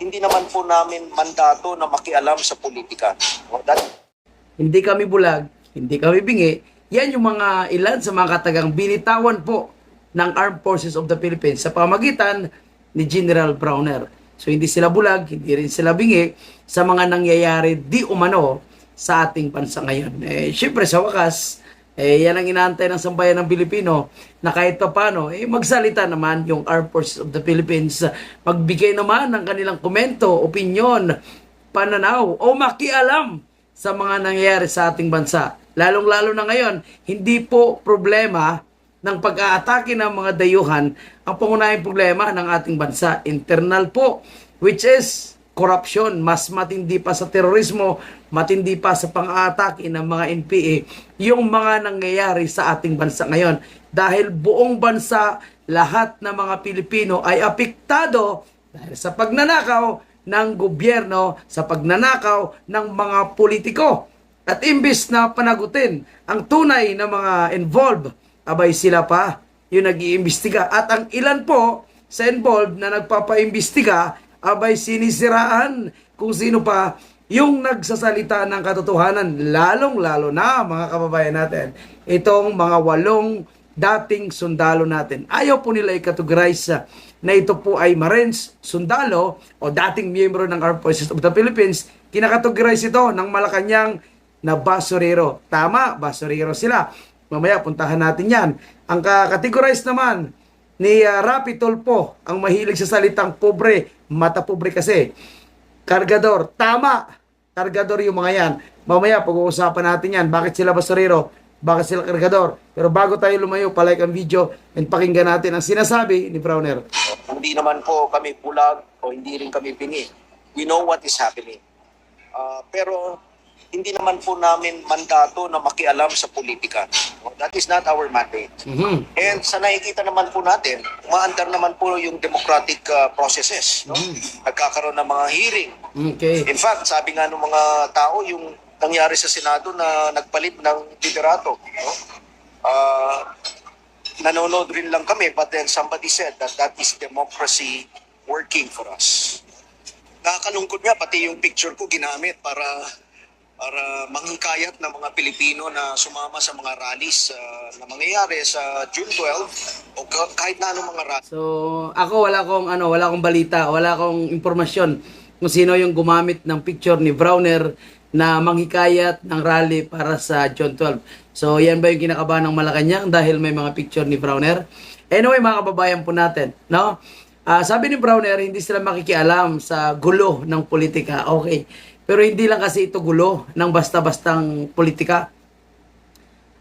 hindi naman po namin mandato na makialam sa politika. No, Hindi kami bulag, hindi kami bingi. Yan yung mga ilan sa mga katagang binitawan po ng Armed Forces of the Philippines sa pamagitan ni General Browner. So hindi sila bulag, hindi rin sila bingi sa mga nangyayari di umano sa ating bansa ngayon. Syempre sa wakas, yan ang inaantay ng sambayan ng Pilipino na kahit pa paano, magsalita naman yung Armed Forces of the Philippines, magbigay naman ng kanilang komento, opinyon, pananaw o makialam sa mga nangyayari sa ating bansa. Lalong-lalo na ngayon, hindi po problema ng pag-aatake ng mga dayuhan ang pangunahing problema ng ating bansa. Internal po, which is corruption. Mas matindi pa sa terorismo, matindi pa sa pang-aatake ng mga NPA, yung mga nangyayari sa ating bansa ngayon. Dahil buong bansa, lahat ng mga Pilipino ay apektado dahil sa pagnanakaw ng gobyerno, sa pagnanakaw ng mga politiko. At imbis na panagutin ang tunay na mga involved, abay sila pa yung nag-iimbestiga. At ang ilan po sa involved na nagpapaimbestiga, abay sinisiraan kung sino pa yung nagsasalita ng katotohanan. Lalong-lalo na mga kababayan natin, itong mga 8 dating sundalo natin. Ayaw po nila i-categorize na ito po ay Marines, sundalo o dating miyembro ng Armed Forces of the Philippines. Kinakategorize ito ng Malacanang na basurero. Tama, basurero sila. Mamaya puntahan natin yan. Ang kategorize naman ni Rapi Tulfo, ang mahilig sa salitang pobre, mata pobre kasi. Kargador, tama. Kargador yung mga yan. Mamaya pag-uusapan natin yan. Bakit sila basurero? Bakit sila kargador? Pero bago tayo lumayo, palike ang video and pakinggan natin ang sinasabi ni Browner. Hindi naman po kami bulag o hindi rin kami bingi. We know what is happening. Pero hindi naman po namin mandato na makialam sa politika. No, that is not our mandate. And sa nakikita naman po natin, umaandar naman po yung democratic processes. No? Nagkakaroon ng mga hearing. Okay. In fact, sabi nga ng mga tao, yung nangyari sa Senado na nagpalit ng liderato. No? Nanonood rin lang kami, but then somebody said that that is democracy working for us. Nakakalungkot nga, pati yung picture ko ginamit para manghikayat ng mga Pilipino na sumama sa mga rallies na mangyayari sa June 12 o kahit na anong mga rally. So, ako wala akong balita, wala akong impormasyon kung sino yung gumamit ng picture ni Browner na manghikayat ng rally para sa June 12. So, yan ba yung kinakabahan ng Malacanang dahil may mga picture ni Browner? Anyway, mga kababayan po natin, no? Sabi ni Browner, hindi sila makikialam sa gulo ng politika. Okay. Pero hindi lang kasi ito gulo ng basta-bastang politika.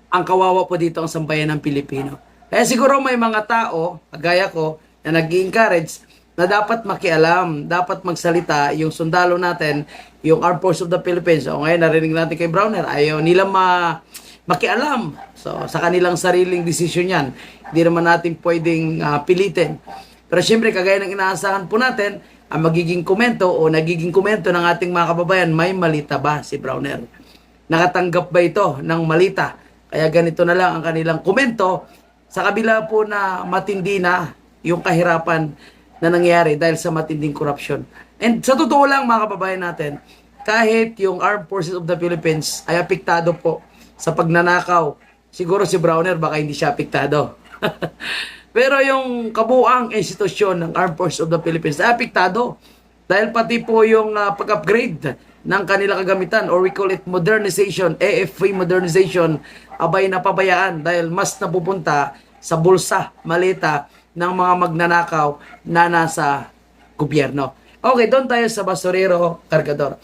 Ang kawawa po dito ang sambayan ng Pilipino. Kaya siguro may mga tao, kagaya ko, na nag-encourage na dapat makialam, dapat magsalita yung sundalo natin, yung Armed Forces of the Philippines. O ngayon, narinig natin kay Browner, ayaw nila makialam. So, sa kanilang sariling desisyon yan. Hindi naman natin pwedeng pilitin. Pero siyempre, kagaya ng inaasahan po natin, ang magiging komento o nagiging komento ng ating mga kababayan, may malita ba si Browner? Nakatanggap ba ito ng malita? Kaya ganito na lang ang kanilang komento sa kabila po na matindi na yung kahirapan na nangyayari dahil sa matinding korupsyon. And sa totoo lang mga kababayan natin, kahit yung Armed Forces of the Philippines ay apektado po sa pagnanakaw, siguro si Browner baka hindi siya apektado. Pero yung kabuuang institusyon ng Armed Forces of the Philippines ay apektado dahil pati po yung pag-upgrade ng kanilang kagamitan or we call it modernization, AFP modernization, abay napabayaan dahil mas napupunta sa bulsa, malita ng mga magnanakaw na nasa gobyerno. Okay, doon tayo sa basurero, kargador.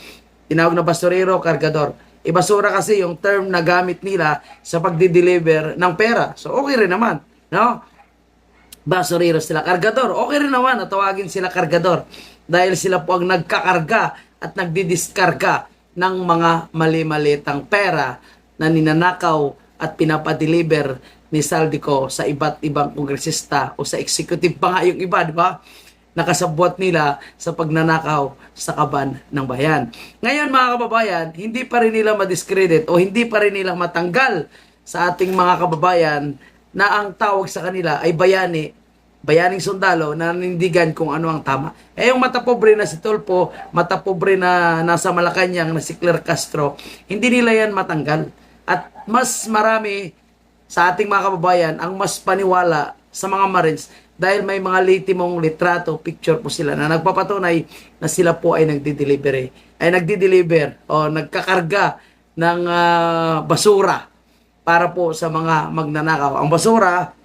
Tinawag na basurero, kargador. Ibasura kasi yung term na gamit nila sa pagdi-deliver ng pera. So, okay rin naman. No? Basurero sila, kargador. Okay rin naman na tawagin sila kargador. Dahil sila po ang nagkakarga at nagdidiskarga ng mga mali-malitang pera na ninanakaw at pinapadeliver ni Saldico sa iba't ibang kongresista o sa executive pa nga yung iba, di ba? Nakasabwat nila sa pagnanakaw sa kaban ng bayan. Ngayon mga kababayan, hindi pa rin nila madiscredit o hindi pa rin nila matanggal sa ating mga kababayan na ang tawag sa kanila ay bayani bayaning sundalo na nanindigan kung ano ang tama. Eh yung matapobre na si Tulfo, matapobre na nasa Malacanang na si Claire Castro, hindi nila yan matanggal. At mas marami sa ating mga kababayan ang mas paniwala sa mga Marines dahil may mga litimong litrato, picture po sila na nagpapatunay na sila po ay nagdi-deliver o nagkakarga ng basura para po sa mga magnanakaw. Ang basura,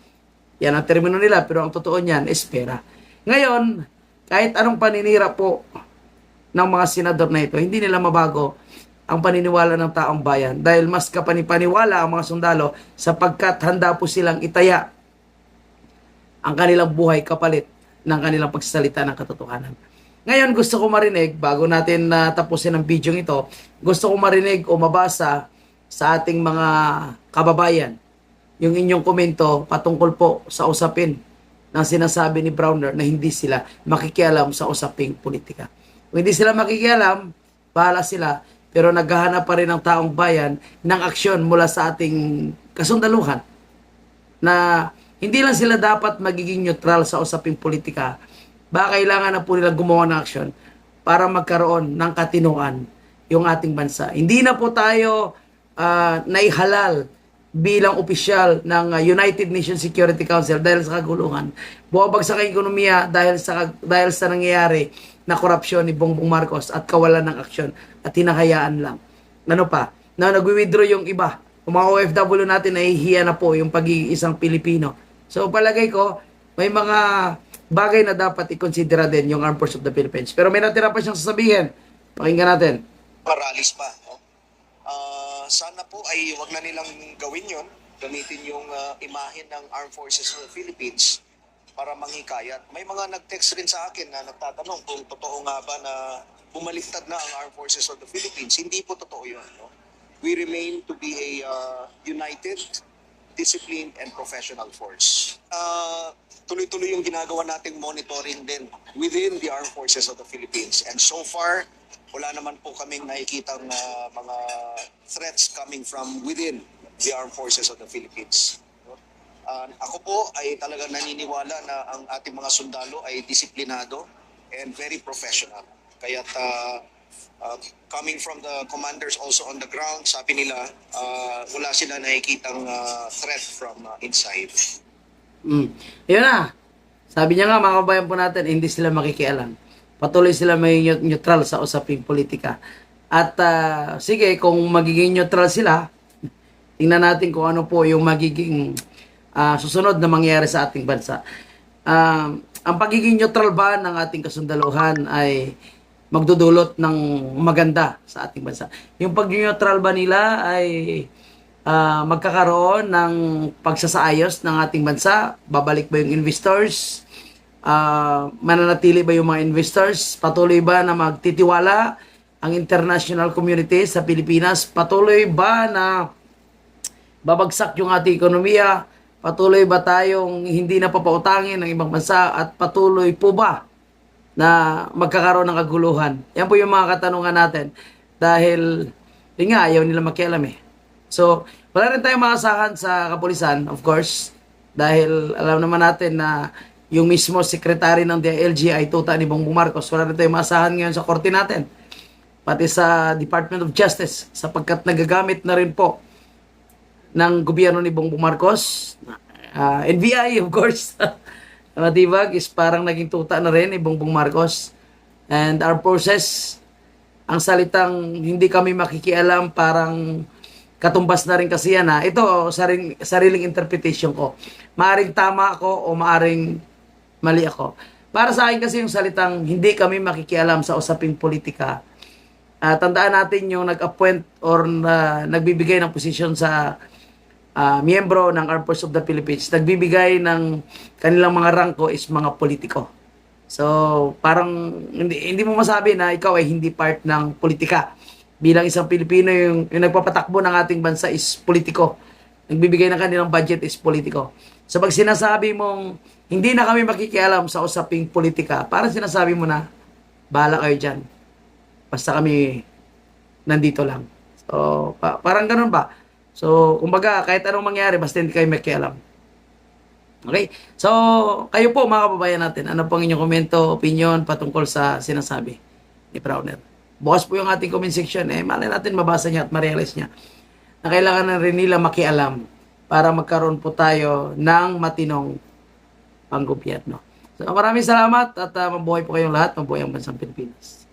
yan ang termino nila, pero ang totoo niyan is pera. Ngayon, kahit anong paninira po ng mga senador na ito, hindi nila mabago ang paniniwala ng taong bayan dahil mas kapanipaniwala ang mga sundalo sapagkat handa po silang itaya ang kanilang buhay kapalit ng kanilang pagsasalita ng katotohanan. Ngayon, gusto ko marinig, bago natin tapusin ang video ito, gusto ko marinig o mabasa sa ating mga kababayan yung inyong komento patungkol po sa usapin na sinasabi ni Browner na hindi sila makikialam sa usaping politika. Kung hindi sila makikialam, bahala sila, pero naghahanap pa rin ang taong bayan ng aksyon mula sa ating kasundaluhan na hindi lang sila dapat magiging neutral sa usaping politika. Baka kailangan na po nila gumawa ng aksyon para magkaroon ng katinuan yung ating bansa. Hindi na po tayo naihalal bilang opisyal ng United Nations Security Council dahil sa kaguluhan. Bumabagsak ang ekonomiya dahil sa nangyayari na korupsyon ni Bongbong Marcos at kawalan ng aksyon at hinahayaan lang. Ano pa? Na nagwi-withdraw yung iba. Yung mga OFW natin, nahihiya na po yung pag-iisang Pilipino. So palagay ko, may mga bagay na dapat i-considera din yung Armed Forces of the Philippines. Pero may natira pa siyang sasabihin. Pakinggan natin. Paralis pa. No? Sana po ay wag na nilang gawin yon, gamitin yung imahe ng Armed Forces of the Philippines para manghikayat. May mga nag-text rin sa akin na nagtatanong kung totoo nga ba na bumaliktad na ang Armed Forces of the Philippines. Hindi po totoo yun. No? We remain to be a united, disciplined, and professional force. Tuloy-tuloy yung ginagawa nating monitoring din within the Armed Forces of the Philippines. And so far, wala naman po kaming nakikitang mga threats coming from within the Armed Forces of the Philippines. Ako po ay talagang naniniwala na ang ating mga sundalo ay disiplinado and very professional. Kaya coming from the commanders also on the ground, sabi nila wala sila nakikitang threat from inside. Yun na. Sabi niya nga, mga kabayan po natin, hindi sila makikialam. Patuloy sila may neutral sa usaping politika. At sige, kung magiging neutral sila, tingnan natin kung ano po yung magiging susunod na mangyayari sa ating bansa. Ang pagiging neutral ba ng ating kasundaluhan ay magdudulot ng maganda sa ating bansa. Yung pagiging neutral ba nila ay magkakaroon ng pagsasaayos ng ating bansa? Babalik ba yung investors? Mananatili ba yung mga investors? Patuloy ba na magtitiwala ang international community sa Pilipinas? Patuloy ba na babagsak yung ating ekonomiya? Patuloy ba tayong hindi na papautangin ng ibang bansa? At patuloy po ba na magkakaroon ng kaguluhan? Yan po yung mga katanungan natin. Dahil, yun nga, ayaw nila makialam eh. So, wala rin tayong maasahan sa kapulisan, of course. Dahil alam naman natin na yung mismo sekretary ng DILG ay tuta ni Bongbong Marcos. Wala rin tayong maasahan ngayon sa korte natin. Pati sa Department of Justice, sapagkat nagagamit na rin po ng gobyerno ni Bongbong Marcos. NBI, of course. Matibag is parang naging tuta na rin ni Bongbong Marcos. And our process, ang salitang hindi kami makikialam, parang katumbas na rin kasi yan. Ito, sariling interpretation ko. Maaring tama ako o maaring mali ako. Para sa akin kasi yung salitang hindi kami makikialam sa usaping politika, tandaan natin yung nag-appoint or nagbibigay ng posisyon sa miyembro ng Armed Forces of the Philippines, nagbibigay ng kanilang mga rangko is mga politiko. So, parang hindi mo masabi na ikaw ay hindi part ng politika. Bilang isang Pilipino, yung nagpapatakbo ng ating bansa is politiko. Nagbibigay ng kanilang budget is politiko. So, pag sinasabi mong hindi na kami makikialam sa usaping politika, parang sinasabi mo na, bahala kayo dyan. Basta kami nandito lang. So, parang ganun ba? So, kumbaga, kahit anong mangyari, basta hindi kayo makialam. Okay? So, kayo po mga kababayan natin, ano pong inyong komento, opinion patungkol sa sinasabi ni Browner? Bukas po yung ating comment section. Malay natin mabasa niya at ma-realize niya na kailangan na rin nila makialam para magkaroon po tayo ng matinong panggobyerno. So, maraming salamat at mabuhay po kayong lahat. Mabuhay ang bansang Pilipinas.